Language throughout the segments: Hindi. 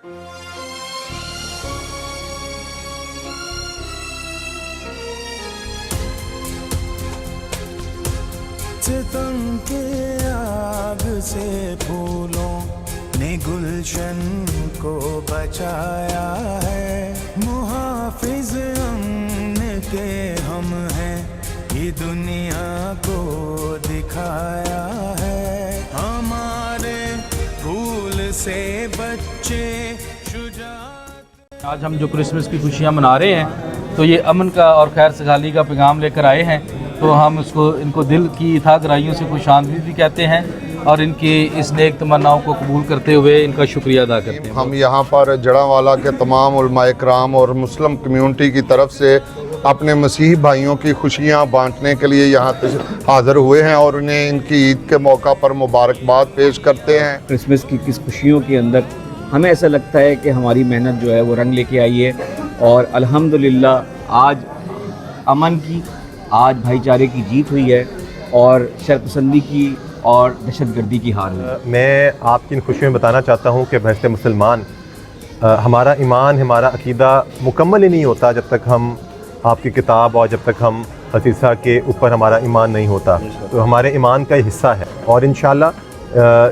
सितम के आग से फूलों ने गुलशन को बचाया है, मुहाफिज अमन के हम हैं, ये दुनिया को दिखाया है। हमारे फूल से बच्चे शुजात। आज हम जो क्रिसमस की खुशियाँ मना रहे हैं तो ये अमन का और खैर सगाली का पैगाम लेकर आए हैं, तो हम इनको दिल की था गहराइयों से खुशामदीद भी कहते हैं और इनकी इस नेक तमन्नाओं को कबूल करते हुए इनका शुक्रिया अदा करते हैं। हम यहाँ पर जड़ांवाला के तमाम उलमाए कराम और मुस्लिम कम्यूनिटी की तरफ से अपने मसीही भाइयों की खुशियाँ बांटने के लिए यहाँ हाज़िर हुए हैं और उन्हें इनकी ईद के मौका पर मुबारकबाद पेश करते हैं। क्रिसमस की किस खुशियों के अंदर हमें ऐसा लगता है कि हमारी मेहनत जो है वो रंग लेके आई है और अल्हम्दुलिल्लाह आज अमन की, आज भाईचारे की जीत हुई है और शरपसंदी की और दहशतगर्दी की हार हुई। मैं आपकी इन खुशियों में बताना चाहता हूँ कि बहसते मुसलमान हमारा ईमान, हमारा अकीदा मुकम्मल ही नहीं होता जब तक हम आपकी किताब और जब तक हम हसीसा के ऊपर हमारा ईमान नहीं होता। तो हमारे ईमान का हिस्सा है और इंशाल्लाह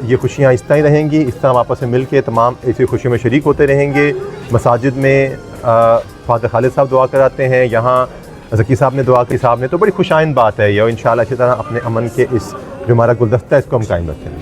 ये खुशियाँ इस तरह ही रहेंगी। इस तरह हम आपस में मिल के तमाम ऐसी खुशियों में शरीक होते रहेंगे। मसाजिद में फादर खालिद साहब दुआ कराते हैं, यहाँ ज़की साहब ने दुआ की, साहब ने, तो बड़ी खुशाइंद बात है ये और इंशाल्लाह इसी तरह अपने अमन के इस जो हमारा गुलदस्ता है इसको हम कायम रखेंगे।